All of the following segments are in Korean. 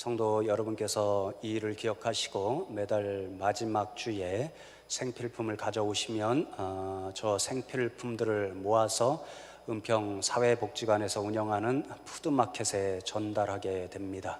성도 여러분께서 이 일을 기억하시고 매달 마지막 주에 생필품을 가져오시면 저 생필품들을 모아서 은평 사회복지관에서 운영하는 푸드마켓에 전달하게 됩니다.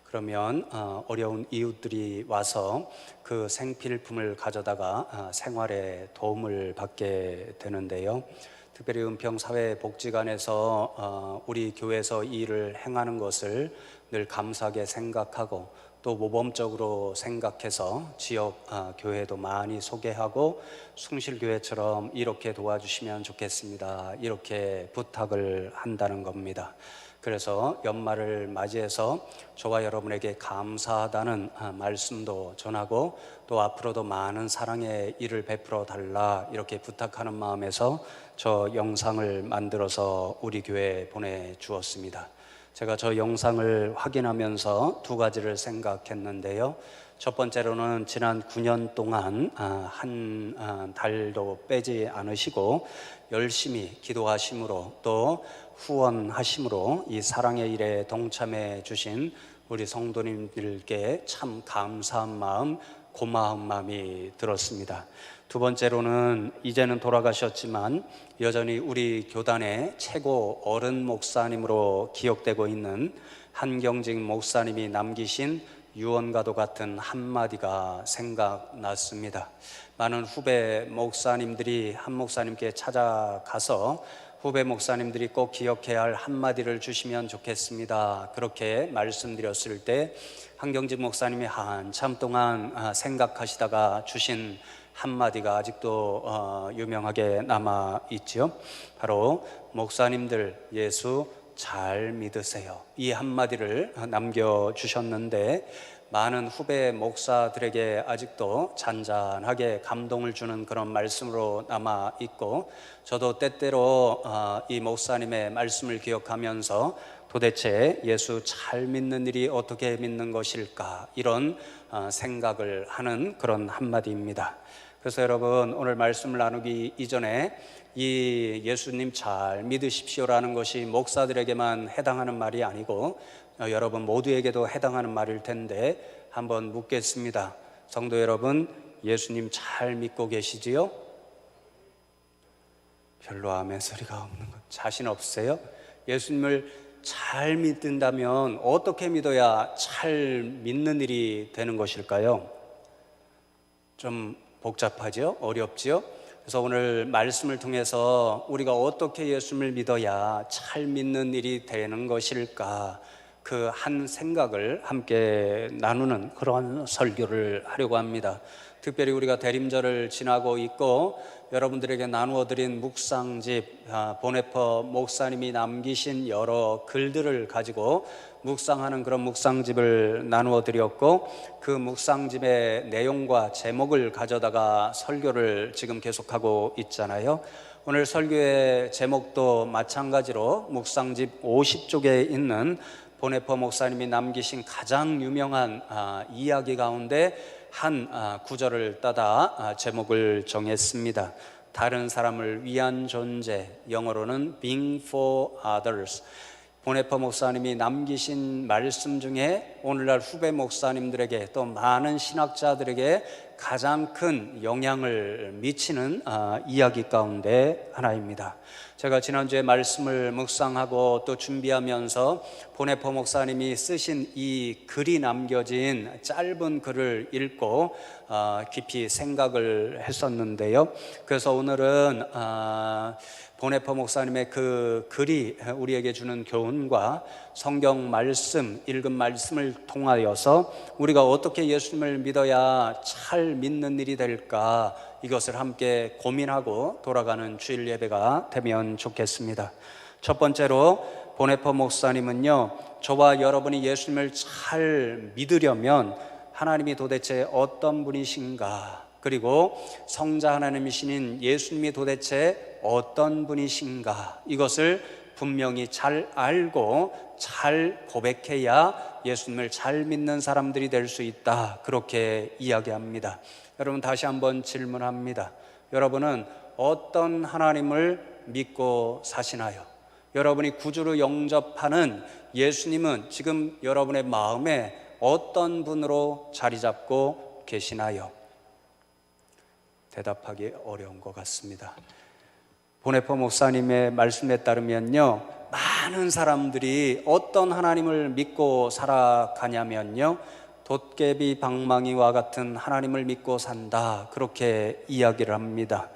그러면 어려운 이웃들이 와서 그 생필품을 가져다가 생활에 도움을 받게 되는데요. 특별히 은평 사회복지관에서 우리 교회에서 이 일을 행하는 것을 늘 감사하게 생각하고 또 모범적으로 생각해서 지역 교회도 많이 소개하고 숭실교회처럼 이렇게 도와주시면 좋겠습니다, 이렇게 부탁을 한다는 겁니다. 그래서 연말을 맞이해서 저와 여러분에게 감사하다는 말씀도 전하고 또 앞으로도 많은 사랑의 일을 베풀어 달라 이렇게 부탁하는 마음에서 저 영상을 만들어서 우리 교회에 보내주었습니다. 제가 저 영상을 확인하면서 두 가지를 생각했는데요. 첫 번째로는 지난 9년 동안 한 달도 빼지 않으시고 열심히 기도하심으로 또 후원하심으로 이 사랑의 일에 동참해 주신 우리 성도님들께 참 감사한 마음, 고마운 마음이 들었습니다. 두 번째로는 이제는 돌아가셨지만 여전히 우리 교단의 최고 어른 목사님으로 기억되고 있는 한경직 목사님이 남기신 유언과도 같은 한마디가 생각났습니다. 많은 후배 목사님들이 한 목사님께 찾아가서 후배 목사님들이 꼭 기억해야 할 한마디를 주시면 좋겠습니다, 그렇게 말씀드렸을 때 한경직 목사님이 한참 동안 생각하시다가 주신 한마디가 아직도 유명하게 남아있지요. 바로 목사님들 예수 잘 믿으세요, 이 한마디를 남겨주셨는데 많은 후배 목사들에게 아직도 잔잔하게 감동을 주는 그런 말씀으로 남아있고, 저도 때때로 이 목사님의 말씀을 기억하면서 도대체 예수 잘 믿는 일이 어떻게 믿는 것일까, 이런 생각을 하는 그런 한마디입니다. 그래서 여러분, 오늘 말씀을 나누기 이전에 이 예수님 잘 믿으십시오라는 것이 목사들에게만 해당하는 말이 아니고 여러분 모두에게도 해당하는 말일 텐데 한번 묻겠습니다. 성도 여러분, 예수님 잘 믿고 계시지요? 별로 아멘 소리가 없는 것, 자신 없으세요? 예수님을 잘 믿는다면 어떻게 믿어야 잘 믿는 일이 되는 것일까요? 좀 복잡하죠? 어렵지요? 그래서 오늘 말씀을 통해서 우리가 어떻게 예수님을 믿어야 잘 믿는 일이 되는 것일까, 그 한 생각을 함께 나누는 그런 설교를 하려고 합니다. 특별히 우리가 대림절을 지나고 있고 여러분들에게 나누어 드린 묵상집, 보네퍼 목사님이 남기신 여러 글들을 가지고 묵상하는 그런 묵상집을 나누어 드렸고, 그 묵상집의 내용과 제목을 가져다가 설교를 지금 계속하고 있잖아요. 오늘 설교의 제목도 마찬가지로 묵상집 50쪽에 있는 보네퍼 목사님이 남기신 가장 유명한 이야기 가운데 한 구절을 따다 제목을 정했습니다. 다른 사람을 위한 존재, 영어로는 Being for Others. 보네퍼 목사님이 남기신 말씀 중에 오늘날 후배 목사님들에게 또 많은 신학자들에게 가장 큰 영향을 미치는 이야기 가운데 하나입니다. 제가 지난주에 말씀을 묵상하고 또 준비하면서 보네퍼 목사님이 쓰신 이 글이 남겨진 짧은 글을 읽고 깊이 생각을 했었는데요. 그래서 오늘은 보네퍼 목사님의 그 글이 우리에게 주는 교훈과 성경 말씀, 읽은 말씀을 통하여서 우리가 어떻게 예수님을 믿어야 잘 믿는 일이 될까, 이것을 함께 고민하고 돌아가는 주일 예배가 되면 좋겠습니다. 첫 번째로 보네퍼 목사님은요, 저와 여러분이 예수님을 잘 믿으려면 하나님이 도대체 어떤 분이신가, 그리고 성자 하나님이신 예수님이 도대체 어떤 분이신가, 이것을 분명히 잘 알고 잘 고백해야 예수님을 잘 믿는 사람들이 될 수 있다, 그렇게 이야기합니다. 여러분, 다시 한번 질문합니다. 여러분은 어떤 하나님을 믿고 사시나요? 여러분이 구주로 영접하는 예수님은 지금 여러분의 마음에 어떤 분으로 자리 잡고 계시나요? 대답하기 어려운 것 같습니다. 보네포 목사님의 말씀에 따르면요, 많은 사람들이 어떤 하나님을 믿고 살아가냐면요, 돛개비 방망이와 같은 하나님을 믿고 산다, 그렇게 이야기를 합니다.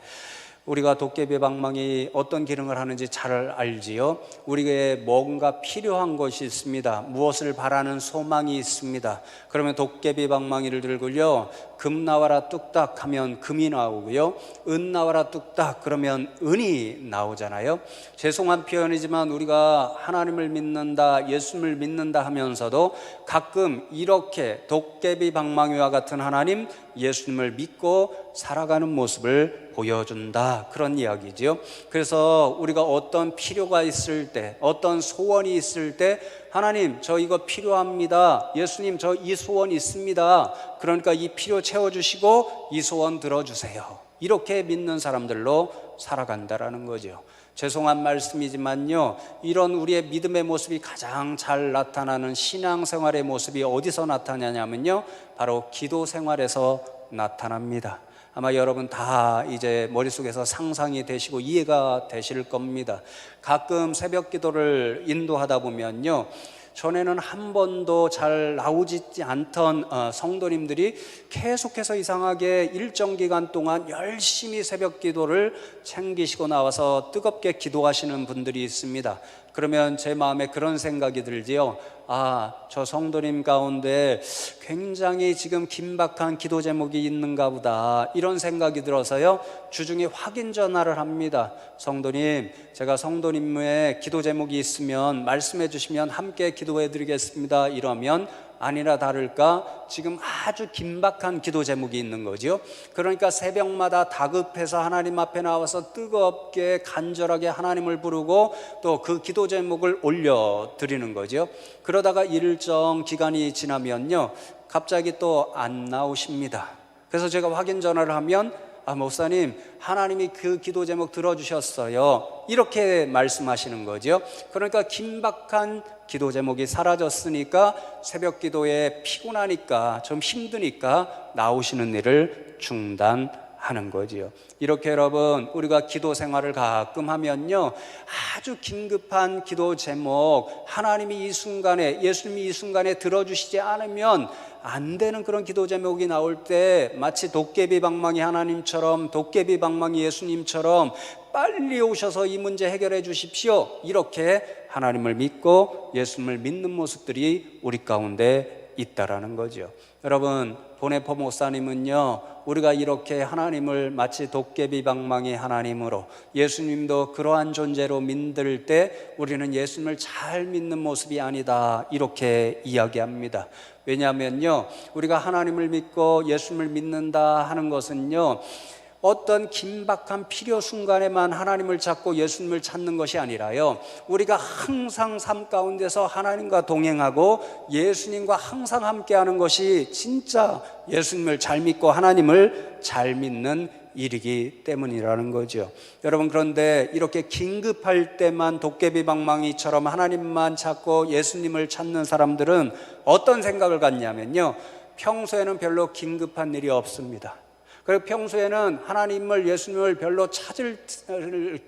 우리가 도깨비 방망이 어떤 기능을 하는지 잘 알지요. 우리에게 뭔가 필요한 것이 있습니다. 무엇을 바라는 소망이 있습니다. 그러면 도깨비 방망이를 들고요, 금 나와라 뚝딱 하면 금이 나오고요, 은 나와라 뚝딱 그러면 은이 나오잖아요. 죄송한 표현이지만 우리가 하나님을 믿는다, 예수님을 믿는다 하면서도 가끔 이렇게 도깨비 방망이와 같은 하나님, 예수님을 믿고 살아가는 모습을 보여준다, 그런 이야기죠. 그래서 우리가 어떤 필요가 있을 때, 어떤 소원이 있을 때, 하나님 저 이거 필요합니다, 예수님 저 이 소원 있습니다, 그러니까 이 필요 채워주시고 이 소원 들어주세요, 이렇게 믿는 사람들로 살아간다라는 거죠. 죄송한 말씀이지만요, 이런 우리의 믿음의 모습이 가장 잘 나타나는 신앙생활의 모습이 어디서 나타나냐면요, 바로 기도 생활에서 나타납니다. 아마 여러분 다 이제 머릿속에서 상상이 되시고 이해가 되실 겁니다. 가끔 새벽 기도를 인도하다 보면요, 전에는 한 번도 잘 나오지 않던 성도님들이 계속해서 이상하게 일정 기간 동안 열심히 새벽 기도를 챙기시고 나와서 뜨겁게 기도하시는 분들이 있습니다. 그러면 제 마음에 그런 생각이 들지요. 저 성도님 가운데 굉장히 지금 긴박한 기도 제목이 있는가 보다, 이런 생각이 들어서요, 주중에 확인 전화를 합니다. 성도님, 제가 성도님의 기도 제목이 있으면 말씀해 주시면 함께 기도해 드리겠습니다. 이러면 아니나 다를까 지금 아주 긴박한 기도 제목이 있는 거죠. 그러니까 새벽마다 다급해서 하나님 앞에 나와서 뜨겁게 간절하게 하나님을 부르고 또 그 기도 제목을 올려드리는 거죠. 그러다가 일정 기간이 지나면요, 갑자기 또 안 나오십니다. 그래서 제가 확인 전화를 하면 목사님, 하나님이 그 기도 제목 들어주셨어요, 이렇게 말씀하시는 거죠. 그러니까 긴박한 기도 제목이 사라졌으니까 새벽 기도에 피곤하니까 좀 힘드니까 나오시는 일을 중단하는 거지요. 이렇게 여러분, 우리가 기도 생활을 가끔 하면요, 아주 긴급한 기도 제목, 하나님이 이 순간에, 예수님이 이 순간에 들어주시지 않으면 안 되는 그런 기도 제목이 나올 때 마치 도깨비 방망이 하나님처럼, 도깨비 방망이 예수님처럼 빨리 오셔서 이 문제 해결해 주십시오, 이렇게 하나님을 믿고 예수님을 믿는 모습들이 우리 가운데 있다라는 거죠. 여러분, 보네포 목사님은요, 우리가 이렇게 하나님을 마치 도깨비 방망이 하나님으로, 예수님도 그러한 존재로 믿을 때 우리는 예수님을 잘 믿는 모습이 아니다, 이렇게 이야기합니다. 왜냐하면요, 우리가 하나님을 믿고 예수님을 믿는다 하는 것은요, 어떤 긴박한 필요 순간에만 하나님을 찾고 예수님을 찾는 것이 아니라요, 우리가 항상 삶 가운데서 하나님과 동행하고 예수님과 항상 함께하는 것이 진짜 예수님을 잘 믿고 하나님을 잘 믿는 일이기 때문이라는 거죠. 여러분, 그런데 이렇게 긴급할 때만 도깨비 방망이처럼 하나님만 찾고 예수님을 찾는 사람들은 어떤 생각을 갖냐면요, 평소에는 별로 긴급한 일이 없습니다. 그리고 평소에는 하나님을, 예수님을 별로 찾을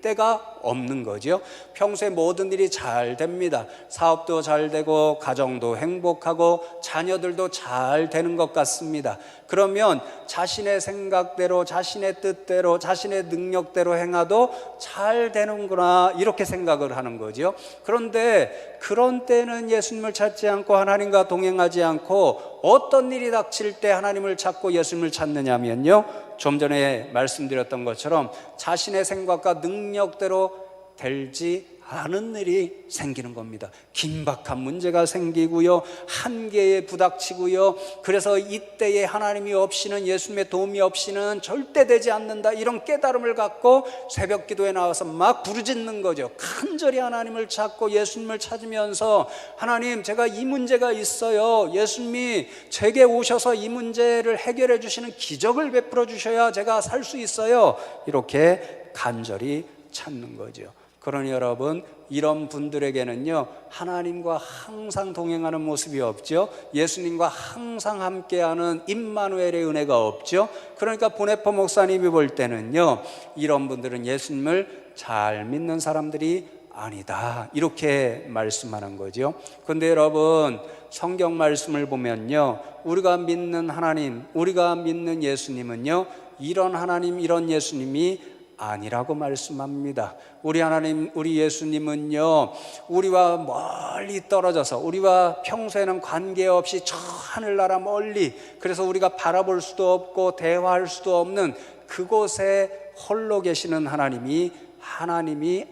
때가 없는 거죠. 평소에 모든 일이 잘 됩니다. 사업도 잘 되고 가정도 행복하고 자녀들도 잘 되는 것 같습니다. 그러면 자신의 생각대로, 자신의 뜻대로, 자신의 능력대로 행하도 잘 되는구나, 이렇게 생각을 하는 거죠. 그런데 그런 때는 예수님을 찾지 않고 하나님과 동행하지 않고 어떤 일이 닥칠 때 하나님을 찾고 예수님을 찾느냐면요, 좀 전에 말씀드렸던 것처럼 자신의 생각과 능력대로 되지 않은 일이 생기는 겁니다. 긴박한 문제가 생기고요, 한계에 부닥치고요, 그래서 이때에 하나님이 없이는, 예수님의 도움이 없이는 절대 되지 않는다, 이런 깨달음을 갖고 새벽 기도에 나와서 막 부르짖는 거죠. 간절히 하나님을 찾고 예수님을 찾으면서, 하나님, 제가 이 문제가 있어요, 예수님이 제게 오셔서 이 문제를 해결해 주시는 기적을 베풀어 주셔야 제가 살 수 있어요, 이렇게 간절히 찾는 거죠. 그러니 여러분, 이런 분들에게는요, 하나님과 항상 동행하는 모습이 없죠. 예수님과 항상 함께하는 임마누엘의 은혜가 없죠. 그러니까 보네포 목사님이 볼 때는요, 이런 분들은 예수님을 잘 믿는 사람들이 아니다, 이렇게 말씀하는 거죠. 그런데 여러분, 성경 말씀을 보면요, 우리가 믿는 하나님, 우리가 믿는 예수님은요, 이런 하나님, 이런 예수님이 아니라고 말씀합니다. 우리 하나님, 우리 예수님은요, 우리와 멀리 떨어져서, 우리와 평소에는 관계없이 저 하늘나라 멀리, 그래서 우리가 바라볼 수도 없고 대화할 수도 없는 그곳에 홀로 계시는 하나님이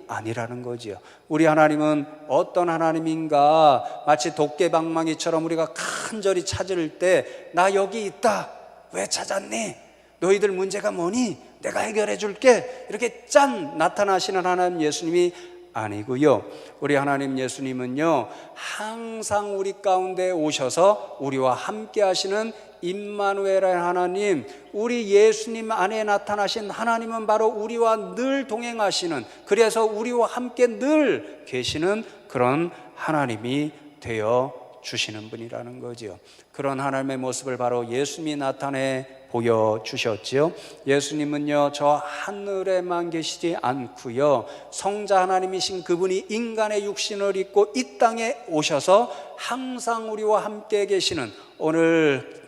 아니라는 거지요. 우리 하나님은 어떤 하나님인가? 마치 도깨방망이처럼 우리가 간절히 찾을 때, 나 여기 있다, 왜 찾았니? 너희들 문제가 뭐니? 내가 해결해 줄게, 이렇게 짠 나타나시는 하나님 예수님이 아니고요, 우리 하나님 예수님은요, 항상 우리 가운데 오셔서 우리와 함께 하시는 임마누엘의 하나님, 우리 예수님 안에 나타나신 하나님은 바로 우리와 늘 동행하시는, 그래서 우리와 함께 늘 계시는 그런 하나님이 되어 주시는 분이라는 거죠. 그런 하나님의 모습을 바로 예수님이 나타내 보여주셨죠. 예수님은요, 저 하늘에만 계시지 않고요, 성자 하나님이신 그분이 인간의 육신을 입고 이 땅에 오셔서 항상 우리와 함께 계시는, 오늘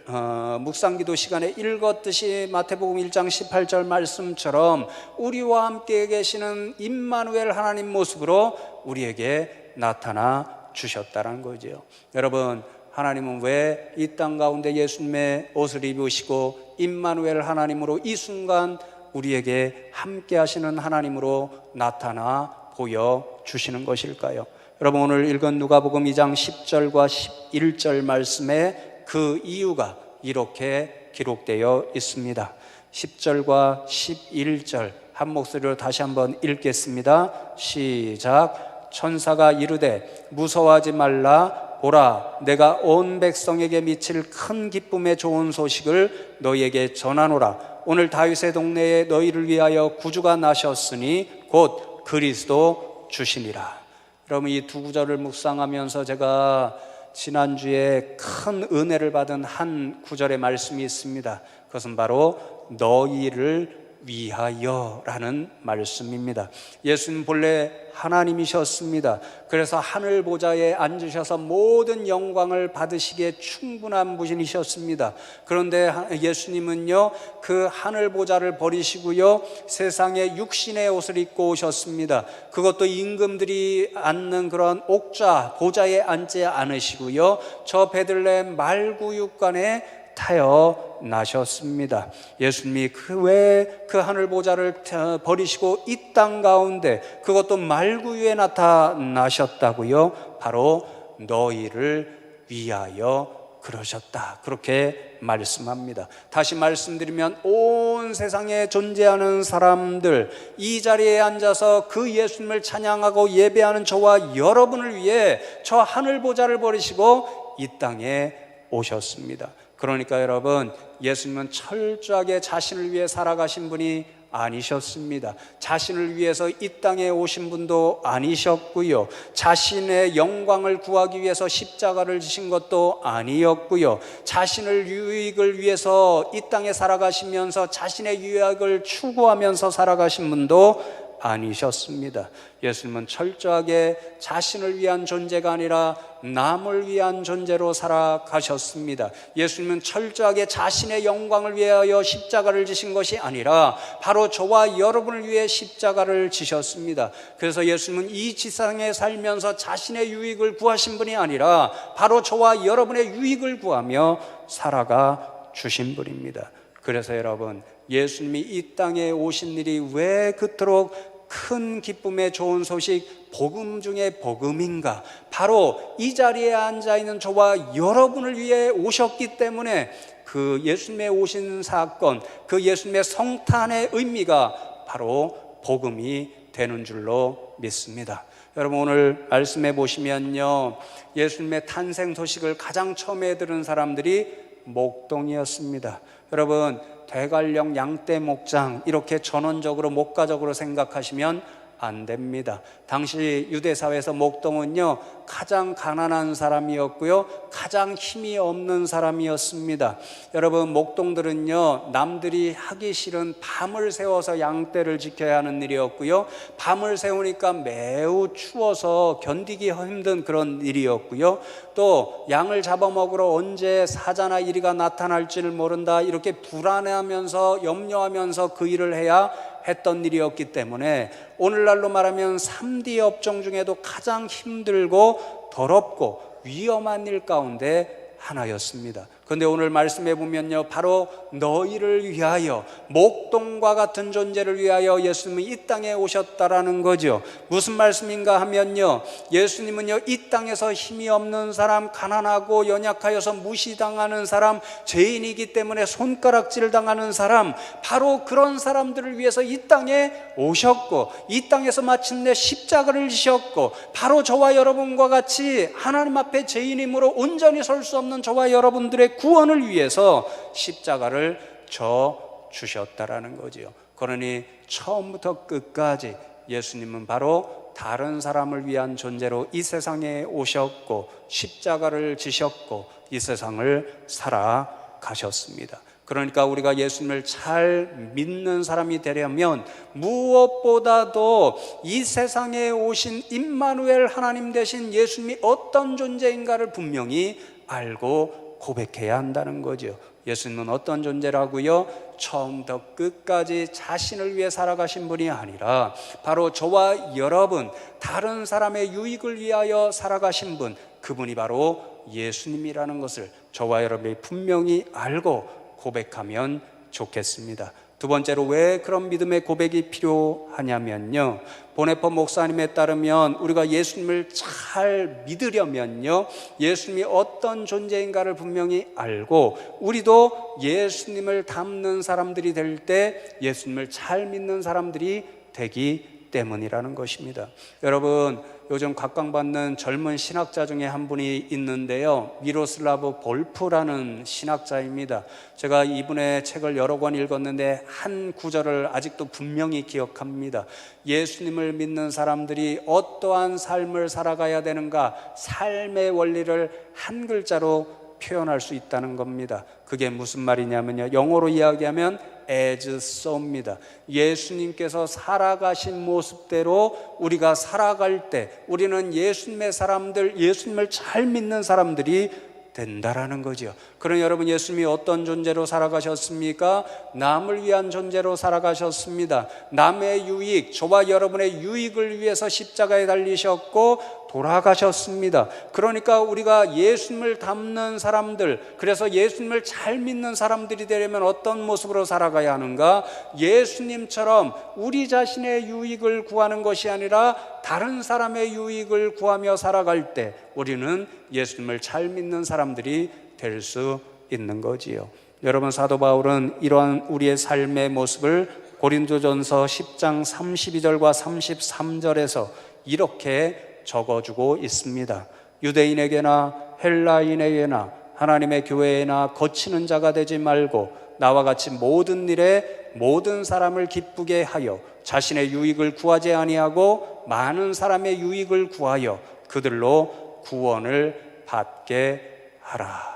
묵상기도 시간에 읽었듯이 마태복음 1장 18절 말씀처럼 우리와 함께 계시는 임마누엘 하나님 모습으로 우리에게 나타나 주셨다는 거죠. 여러분, 하나님은 왜 이 땅 가운데 예수님의 옷을 입으시고 임마누엘 하나님으로 이 순간 우리에게 함께 하시는 하나님으로 나타나 보여주시는 것일까요? 여러분, 오늘 읽은 누가복음 2장 10절과 11절 말씀에 그 이유가 이렇게 기록되어 있습니다. 10절과 11절 한 목소리로 다시 한번 읽겠습니다. 시작. 천사가 이르되 무서워하지 말라, 보라, 내가 온 백성에게 미칠 큰 기쁨의 좋은 소식을 너희에게 전하노라. 오늘 다윗의 동네에 너희를 위하여 구주가 나셨으니 곧 그리스도 주시니라. 여러분, 이 두 구절을 묵상하면서 제가 지난주에 큰 은혜를 받은 한 구절의 말씀이 있습니다. 그것은 바로 너희를 위하여라는 말씀입니다. 예수님 본래 하나님이셨습니다. 그래서 하늘 보좌에 앉으셔서 모든 영광을 받으시기에 충분한 분이셨습니다. 그런데 예수님은요, 그 하늘 보좌를 버리시고요, 세상에 육신의 옷을 입고 오셨습니다. 그것도 임금들이 앉는 그런 옥좌 보좌에 앉지 않으시고요, 저 베들레헴 말구육관에 태어나셨습니다. 예수님이 왜 그 하늘 보좌를 버리시고 이 땅 가운데, 그것도 말구유에 나타나셨다고요? 바로 너희를 위하여 그러셨다, 그렇게 말씀합니다. 다시 말씀드리면, 온 세상에 존재하는 사람들, 이 자리에 앉아서 그 예수님을 찬양하고 예배하는 저와 여러분을 위해 저 하늘 보좌를 버리시고 이 땅에 오셨습니다. 그러니까 여러분, 예수님은 철저하게 자신을 위해 살아가신 분이 아니셨습니다. 자신을 위해서 이 땅에 오신 분도 아니셨고요, 자신의 영광을 구하기 위해서 십자가를 지신 것도 아니었고요, 자신을 유익을 위해서 이 땅에 살아가시면서 자신의 유익을 추구하면서 살아가신 분도 아니셨습니다. 예수님은 철저하게 자신을 위한 존재가 아니라 남을 위한 존재로 살아가셨습니다. 예수님은 철저하게 자신의 영광을 위하여 십자가를 지신 것이 아니라 바로 저와 여러분을 위해 십자가를 지셨습니다. 그래서 예수님은 이 지상에 살면서 자신의 유익을 구하신 분이 아니라 바로 저와 여러분의 유익을 구하며 살아가 주신 분입니다. 그래서 여러분, 예수님이 이 땅에 오신 일이 왜 그토록 큰 기쁨의 좋은 소식, 복음 중에 복음인가? 바로 이 자리에 앉아있는 저와 여러분을 위해 오셨기 때문에 그 예수님의 오신 사건, 그 예수님의 성탄의 의미가 바로 복음이 되는 줄로 믿습니다. 여러분, 오늘 말씀해 보시면요, 예수님의 탄생 소식을 가장 처음에 들은 사람들이 목동이었습니다. 여러분, 대관령 양떼 목장, 이렇게 전원적으로 목가적으로 생각하시면 안 됩니다. 당시 유대 사회에서 목동은요, 가장 가난한 사람이었고요, 가장 힘이 없는 사람이었습니다. 여러분, 목동들은요, 남들이 하기 싫은 밤을 새워서 양떼를 지켜야 하는 일이었고요, 밤을 새우니까 매우 추워서 견디기 힘든 그런 일이었고요, 또 양을 잡아먹으러 언제 사자나 이리가 나타날지를 모른다, 이렇게 불안해하면서 염려하면서 그 일을 해야 했던 일이었기 때문에 오늘날로 말하면 3D 업종 중에도 가장 힘들고 더럽고 위험한 일 가운데 하나였습니다. 그런데 오늘 말씀해 보면요, 바로 너희를 위하여, 목동과 같은 존재를 위하여 예수님은 이 땅에 오셨다라는 거죠. 무슨 말씀인가 하면요, 예수님은요, 이 땅에서 힘이 없는 사람, 가난하고 연약하여서 무시당하는 사람, 죄인이기 때문에 손가락질 당하는 사람, 바로 그런 사람들을 위해서 이 땅에 오셨고, 이 땅에서 마침내 십자가를 지셨고, 바로 저와 여러분과 같이 하나님 앞에 죄인이므로 온전히 설 수 없는 저와 여러분들의 구원을 위해서 십자가를 져 주셨다라는 거지요. 그러니 처음부터 끝까지 예수님은 바로 다른 사람을 위한 존재로 이 세상에 오셨고, 십자가를 지셨고, 이 세상을 살아가셨습니다. 그러니까 우리가 예수님을 잘 믿는 사람이 되려면 무엇보다도 이 세상에 오신 임마누엘 하나님 되신 예수님이 어떤 존재인가를 분명히 알고 고백해야 한다는 거죠. 예수님은 어떤 존재라고요? 처음부터 끝까지 자신을 위해 살아가신 분이 아니라 바로 저와 여러분, 다른 사람의 유익을 위하여 살아가신 분, 그분이 바로 예수님이라는 것을 저와 여러분이 분명히 알고 고백하면 좋겠습니다. 두 번째로 왜 그런 믿음의 고백이 필요하냐면요, 보네퍼 목사님에 따르면 우리가 예수님을 잘 믿으려면요, 예수님이 어떤 존재인가를 분명히 알고 우리도 예수님을 닮는 사람들이 될 때 예수님을 잘 믿는 사람들이 되기 때문이라는 것입니다. 여러분, 요즘 각광받는 젊은 신학자 중에 한 분이 있는데요, 미로슬라브 볼프라는 신학자입니다. 제가 이분의 책을 여러 권 읽었는데 한 구절을 아직도 분명히 기억합니다. 예수님을 믿는 사람들이 어떠한 삶을 살아가야 되는가, 삶의 원리를 한 글자로 표현할 수 있다는 겁니다. 그게 무슨 말이냐면요, 영어로 이야기하면 as so입니다. 예수님께서 살아가신 모습대로 우리가 살아갈 때 우리는 예수님의 사람들, 예수님을 잘 믿는 사람들이 된다라는 거죠. 그럼 여러분, 예수님이 어떤 존재로 살아가셨습니까? 남을 위한 존재로 살아가셨습니다. 남의 유익, 저와 여러분의 유익을 위해서 십자가에 달리셨고 돌아가셨습니다. 그러니까 우리가 예수님을 닮는 사람들, 그래서 예수님을 잘 믿는 사람들이 되려면 어떤 모습으로 살아가야 하는가? 예수님처럼 우리 자신의 유익을 구하는 것이 아니라 다른 사람의 유익을 구하며 살아갈 때 우리는 예수님을 잘 믿는 사람들이 될 수 있는 거지요. 여러분, 사도 바울은 이러한 우리의 삶의 모습을 고린도전서 10장 32절과 33절에서 이렇게 적어주고 있습니다. 유대인에게나 헬라인에게나 하나님의 교회에나 거치는 자가 되지 말고 나와 같이 모든 일에 모든 사람을 기쁘게 하여 자신의 유익을 구하지 아니하고 많은 사람의 유익을 구하여 그들로 구원을 받게 하라.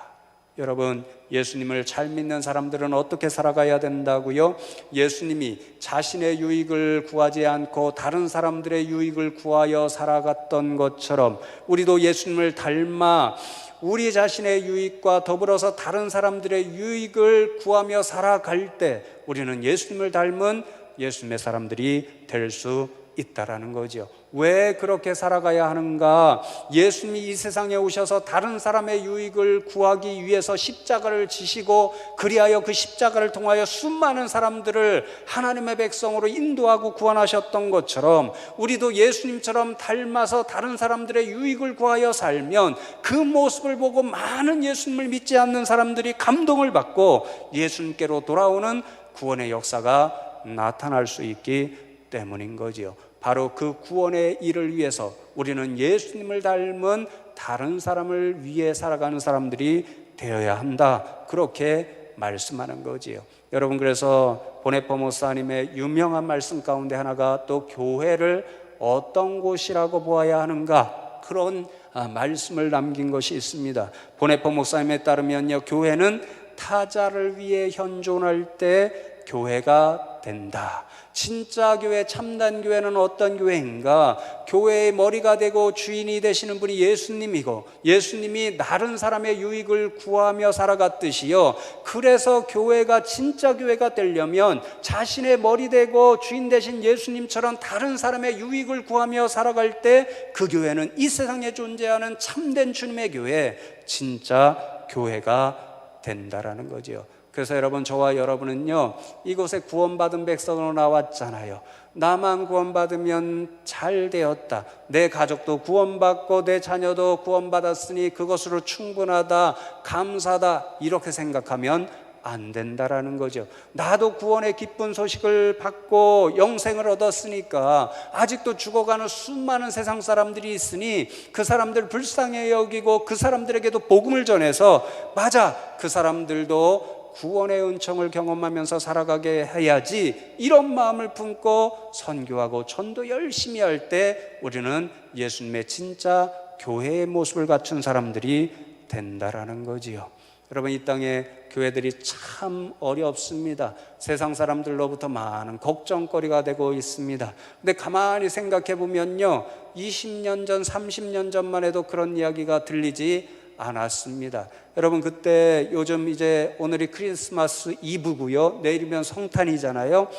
여러분, 예수님을 잘 믿는 사람들은 어떻게 살아가야 된다고요? 예수님이 자신의 유익을 구하지 않고 다른 사람들의 유익을 구하여 살아갔던 것처럼 우리도 예수님을 닮아 우리 자신의 유익과 더불어서 다른 사람들의 유익을 구하며 살아갈 때 우리는 예수님을 닮은 예수님의 사람들이 될 수 있다라는 거죠. 왜 그렇게 살아가야 하는가? 예수님이 이 세상에 오셔서 다른 사람의 유익을 구하기 위해서 십자가를 지시고 그리하여 그 십자가를 통하여 수많은 사람들을 하나님의 백성으로 인도하고 구원하셨던 것처럼 우리도 예수님처럼 닮아서 다른 사람들의 유익을 구하여 살면 그 모습을 보고 많은 예수님을 믿지 않는 사람들이 감동을 받고 예수님께로 돌아오는 구원의 역사가 나타날 수 있기 때문인 거지요. 바로 그 구원의 일을 위해서 우리는 예수님을 닮은 다른 사람을 위해 살아가는 사람들이 되어야 한다, 그렇게 말씀하는 거지요. 여러분, 그래서 보네퍼 목사님의 유명한 말씀 가운데 하나가 또 교회를 어떤 곳이라고 보아야 하는가? 그런 말씀을 남긴 것이 있습니다. 보네포 목사님에 따르면요, 교회는 타자를 위해 현존할 때 교회가 된다. 진짜 교회, 참된 교회는 어떤 교회인가? 교회의 머리가 되고 주인이 되시는 분이 예수님이고, 예수님이 다른 사람의 유익을 구하며 살아갔듯이요, 그래서 교회가 진짜 교회가 되려면 자신의 머리 되고 주인 되신 예수님처럼 다른 사람의 유익을 구하며 살아갈 때 그 교회는 이 세상에 존재하는 참된 주님의 교회, 진짜 교회가 된다라는 거죠. 그래서 여러분, 저와 여러분은요, 이곳에 구원받은 백성으로 나왔잖아요. 나만 구원받으면 잘 되었다, 내 가족도 구원받고 내 자녀도 구원받았으니 그것으로 충분하다, 감사다, 이렇게 생각하면 안 된다라는 거죠. 나도 구원의 기쁜 소식을 받고 영생을 얻었으니까 아직도 죽어가는 수많은 세상 사람들이 있으니 그 사람들 불쌍히 여기고 그 사람들에게도 복음을 전해서, 맞아, 그 사람들도 구원의 은총을 경험하면서 살아가게 해야지, 이런 마음을 품고 선교하고 전도 열심히 할 때 우리는 예수님의 진짜 교회의 모습을 갖춘 사람들이 된다라는 거지요. 여러분, 이 땅에 교회들이 참 어렵습니다. 세상 사람들로부터 많은 걱정거리가 되고 있습니다. 근데 가만히 생각해 보면요, 20년 전, 30년 전만 해도 그런 이야기가 들리지 않았습니다. 여러분, 그때, 요즘 이제 오늘이 크리스마스 이브고요, 내일이면 성탄이잖아요.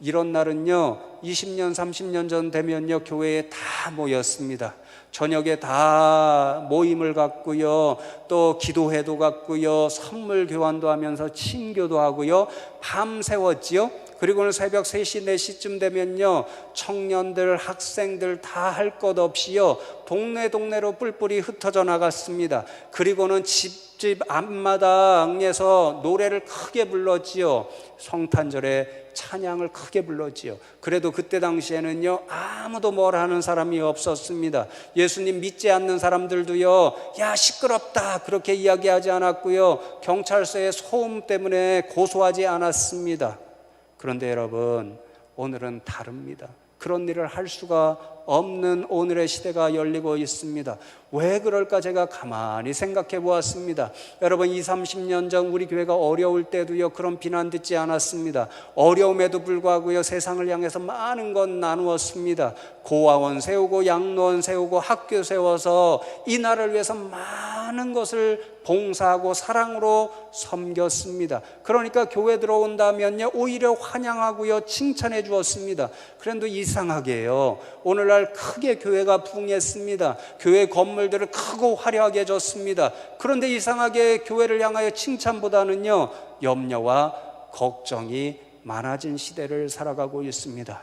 이런 날은요, 20년, 30년 전 되면요, 교회에 다 모였습니다. 저녁에 다 모임을 갖고요, 또 기도회도 갖고요, 선물 교환도 하면서 친교도 하고요, 밤새웠지요. 그리고는 새벽 3시, 4시쯤 되면요, 청년들, 학생들 다 할 것 없이요, 동네로 뿔뿔이 흩어져 나갔습니다. 그리고는 집집 앞마당에서 노래를 크게 불렀지요. 성탄절에 찬양을 크게 불렀지요. 그래도 그때 당시에는요, 아무도 뭘 하는 사람이 없었습니다. 예수님 믿지 않는 사람들도요, 야 시끄럽다, 그렇게 이야기하지 않았고요, 경찰서의 소음 때문에 고소하지 않았습니다. 그런데 여러분, 오늘은 다릅니다. 그런 일을 할 수가 없는 오늘의 시대가 열리고 있습니다. 왜 그럴까 제가 가만히 생각해 보았습니다. 여러분, 20, 30년 전 우리 교회가 어려울 때도요, 그런 비난 듣지 않았습니다. 어려움에도 불구하고요, 세상을 향해서 많은 건 나누었습니다. 고아원 세우고 양로원 세우고 학교 세워서 이 나라를 위해서 많은 것을 봉사하고 사랑으로 섬겼습니다. 그러니까 교회 들어온다면요, 오히려 환영하고요, 칭찬해 주었습니다. 그런데 이상하게요, 오늘날 크게 교회가 부흥했습니다. 교회 건물들을 크고 화려하게 해줬습니다. 그런데 이상하게 교회를 향하여 칭찬보다는요, 염려와 걱정이 많아진 시대를 살아가고 있습니다.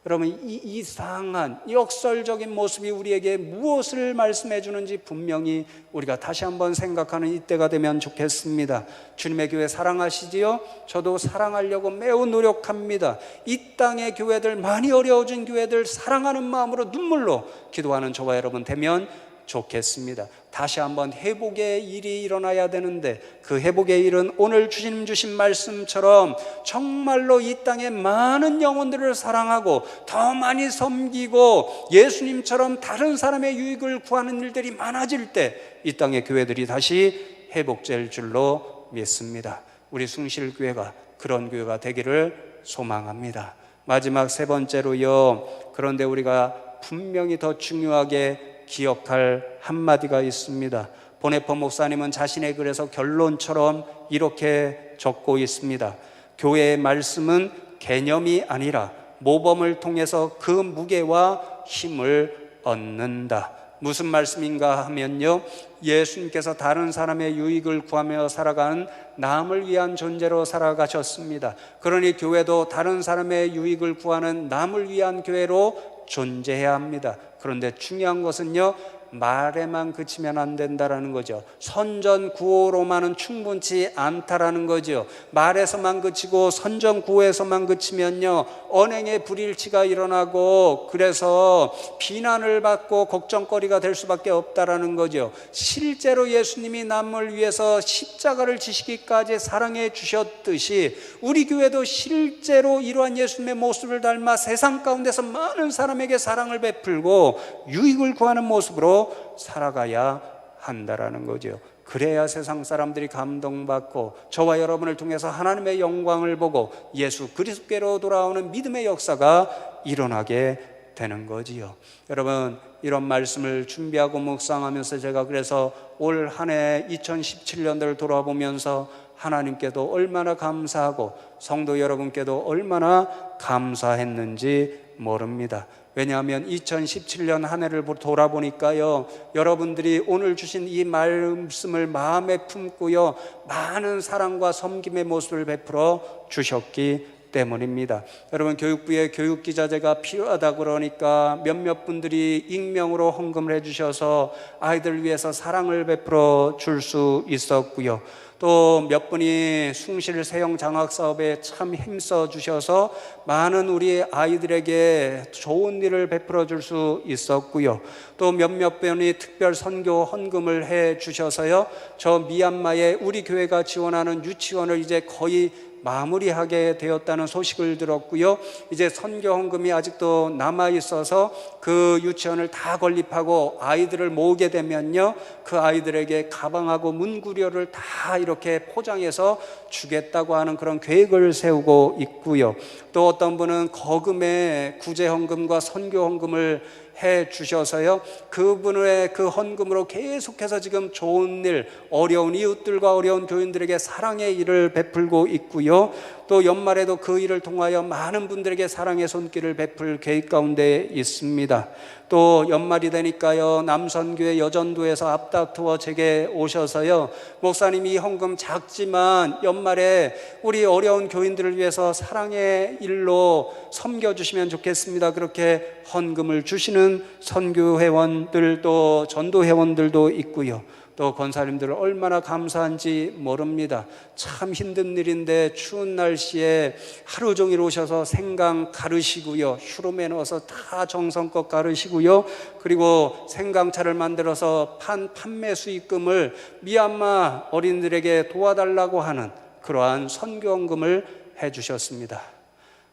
여러분, 이 이상한 역설적인 모습이 우리에게 무엇을 말씀해 주는지 분명히 우리가 다시 한번 생각하는 이때가 되면 좋겠습니다. 주님의 교회 사랑하시지요? 저도 사랑하려고 매우 노력합니다. 이 땅의 교회들, 많이 어려워진 교회들 사랑하는 마음으로 눈물로 기도하는 저와 여러분 되면 좋겠습니다. 다시 한번 회복의 일이 일어나야 되는데, 그 회복의 일은 오늘 주님 주신 말씀처럼 정말로 이 땅에 많은 영혼들을 사랑하고 더 많이 섬기고 예수님처럼 다른 사람의 유익을 구하는 일들이 많아질 때 이 땅의 교회들이 다시 회복될 줄로 믿습니다. 우리 숭실교회가 그런 교회가 되기를 소망합니다. 마지막 세 번째로요, 그런데 우리가 분명히 더 중요하게 기억할 한마디가 있습니다. 보네포 목사님은 자신의 글에서 결론처럼 이렇게 적고 있습니다. 교회의 말씀은 개념이 아니라 모범을 통해서 그 무게와 힘을 얻는다. 무슨 말씀인가 하면요, 예수님께서 다른 사람의 유익을 구하며 살아가는 남을 위한 존재로 살아가셨습니다. 그러니 교회도 다른 사람의 유익을 구하는 남을 위한 교회로 존재해야 합니다. 그런데 중요한 것은요, 말에만 그치면 안 된다라는 거죠. 선전구호로만은 충분치 않다라는 거죠. 말에서만 그치고 선전구호에서만 그치면요, 언행의 불일치가 일어나고 그래서 비난을 받고 걱정거리가 될 수밖에 없다라는 거죠. 실제로 예수님이 남을 위해서 십자가를 지시기까지 사랑해 주셨듯이 우리 교회도 실제로 이러한 예수님의 모습을 닮아 세상 가운데서 많은 사람에게 사랑을 베풀고 유익을 구하는 모습으로 살아가야 한다라는 거죠. 그래야 세상 사람들이 감동받고 저와 여러분을 통해서 하나님의 영광을 보고 예수 그리스도께로 돌아오는 믿음의 역사가 일어나게 되는 거지요. 여러분, 이런 말씀을 준비하고 묵상하면서 제가 그래서 올 한 해 2017년도를 돌아보면서 하나님께도 얼마나 감사하고 성도 여러분께도 얼마나 감사했는지 모릅니다. 왜냐하면 2017년 한 해를 돌아보니까요, 여러분들이 오늘 주신 이 말씀을 마음에 품고요, 많은 사랑과 섬김의 모습을 베풀어 주셨기 때문입니다. 여러분, 교육부의 교육기자재가 필요하다 그러니까 몇몇 분들이 익명으로 헌금을 해주셔서 아이들 위해서 사랑을 베풀어 줄 수 있었고요, 또 몇 분이 숭실 세형 장학 사업에 참 힘써 주셔서 많은 우리 아이들에게 좋은 일을 베풀어 줄 수 있었고요, 또 몇몇 분이 특별 선교 헌금을 해 주셔서요, 저 미얀마에 우리 교회가 지원하는 유치원을 이제 거의 마무리하게 되었다는 소식을 들었고요, 이제 선교 헌금이 아직도 남아 있어서 그 유치원을 다 건립하고 아이들을 모으게 되면요, 그 아이들에게 가방하고 문구류를 다 이렇게 포장해서 주겠다고 하는 그런 계획을 세우고 있고요, 또 어떤 분은 거금의 구제 헌금과 선교 헌금을 해 주셔서요, 그분의 그 헌금으로 계속해서 지금 좋은 일, 어려운 이웃들과 어려운 교인들에게 사랑의 일을 베풀고 있고요, 또 연말에도 그 일을 통하여 많은 분들에게 사랑의 손길을 베풀 계획 가운데 있습니다. 또 연말이 되니까요, 남선교회 여전도에서 앞다투어 제게 오셔서요, 목사님이 헌금 작지만 연말에 우리 어려운 교인들을 위해서 사랑의 일로 섬겨주시면 좋겠습니다, 그렇게 헌금을 주시는 선교회원들 또 전도회원들도 있고요, 또 권사님들 얼마나 감사한지 모릅니다. 참 힘든 일인데 추운 날씨에 하루 종일 오셔서 생강 가르시고요, 휴롬에 넣어서 다 정성껏 가르시고요, 그리고 생강차를 만들어서 판매 수익금을 미얀마 어린이들에게 도와달라고 하는 그러한 선교헌금을 해주셨습니다.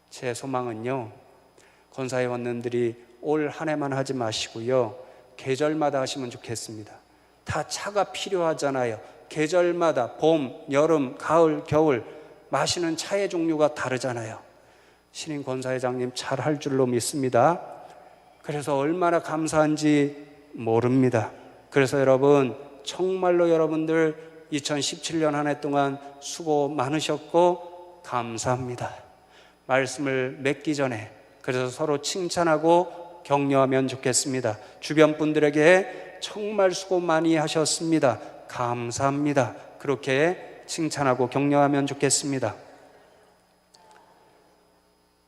제 소망은요, 권사회원님들이 올 한 해만 하지 마시고요, 계절마다 하시면 좋겠습니다. 다 차가 필요하잖아요. 계절마다 봄, 여름, 가을, 겨울 마시는 차의 종류가 다르잖아요. 신임 권사회장님 잘 할 줄로 믿습니다. 그래서 얼마나 감사한지 모릅니다. 그래서 여러분, 정말로 여러분들 2017년 한 해 동안 수고 많으셨고 감사합니다. 말씀을 맺기 전에 그래서 서로 칭찬하고 격려하면 좋겠습니다. 주변 분들에게 정말 수고 많이 하셨습니다, 감사합니다, 그렇게 칭찬하고 격려하면 좋겠습니다.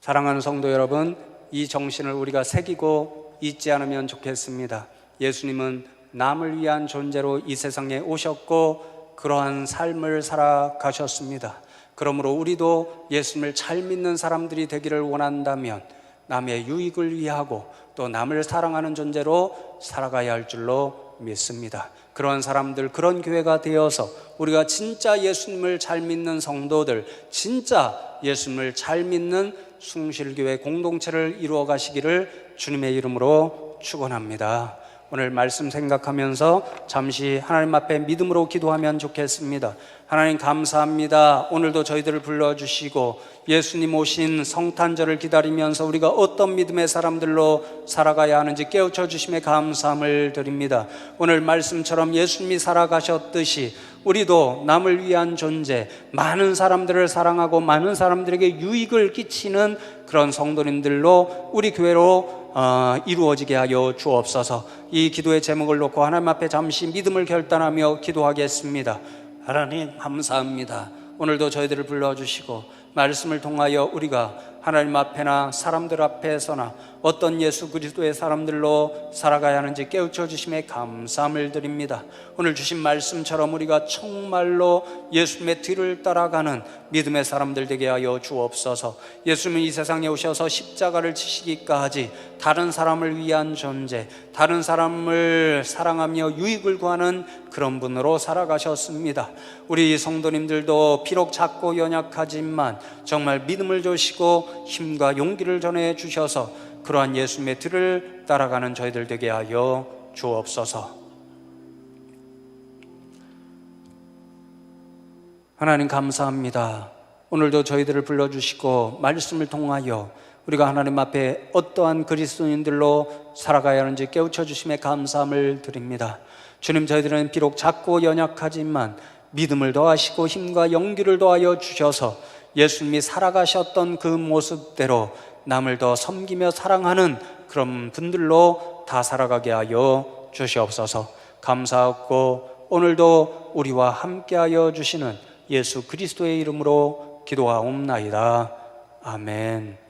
사랑하는 성도 여러분, 이 정신을 우리가 새기고 잊지 않으면 좋겠습니다. 예수님은 남을 위한 존재로 이 세상에 오셨고 그러한 삶을 살아가셨습니다. 그러므로 우리도 예수님을 잘 믿는 사람들이 되기를 원한다면 남의 유익을 위하고 또 남을 사랑하는 존재로 살아가야 할 줄로 믿습니다. 그런 사람들, 그런 교회가 되어서 우리가 진짜 예수님을 잘 믿는 성도들, 진짜 예수님을 잘 믿는 숭실교회 공동체를 이루어 가시기를 주님의 이름으로 축원합니다. 오늘 말씀 생각하면서 잠시 하나님 앞에 믿음으로 기도하면 좋겠습니다. 하나님 감사합니다. 오늘도 저희들을 불러주시고 예수님 오신 성탄절을 기다리면서 우리가 어떤 믿음의 사람들로 살아가야 하는지 깨우쳐 주심에 감사함을 드립니다. 오늘 말씀처럼 예수님이 살아가셨듯이 우리도 남을 위한 존재, 많은 사람들을 사랑하고 많은 사람들에게 유익을 끼치는 그런 성도님들로 우리 교회로 이루어지게 하여 주옵소서. 이 기도의 제목을 놓고 하나님 앞에 잠시 믿음을 결단하며 기도하겠습니다. 하나님 감사합니다. 오늘도 저희들을 불러주시고 말씀을 통하여 우리가 하나님 앞에나 사람들 앞에서나 어떤 예수 그리스도의 사람들로 살아가야 하는지 깨우쳐 주심에 감사함을 드립니다. 오늘 주신 말씀처럼 우리가 정말로 예수님의 뒤를 따라가는 믿음의 사람들 되게 하여 주옵소서. 예수님은 이 세상에 오셔서 십자가를 지시기까지 다른 사람을 위한 존재, 다른 사람을 사랑하며 유익을 구하는 그런 분으로 살아가셨습니다. 우리 성도님들도 비록 작고 연약하지만 정말 믿음을 주시고 힘과 용기를 전해 주셔서 그러한 예수님의 뒤를 따라가는 저희들 되게 하여 주옵소서. 하나님 감사합니다. 오늘도 저희들을 불러주시고 말씀을 통하여 우리가 하나님 앞에 어떠한 그리스도인들로 살아가야 하는지 깨우쳐 주심에 감사함을 드립니다. 주님, 저희들은 비록 작고 연약하지만 믿음을 더하시고 힘과 용기를 더하여 주셔서 예수님이 살아가셨던 그 모습대로 남을 더 섬기며 사랑하는 그런 분들로 다 살아가게 하여 주시옵소서. 감사하고 오늘도 우리와 함께하여 주시는 예수 그리스도의 이름으로 기도하옵나이다. 아멘.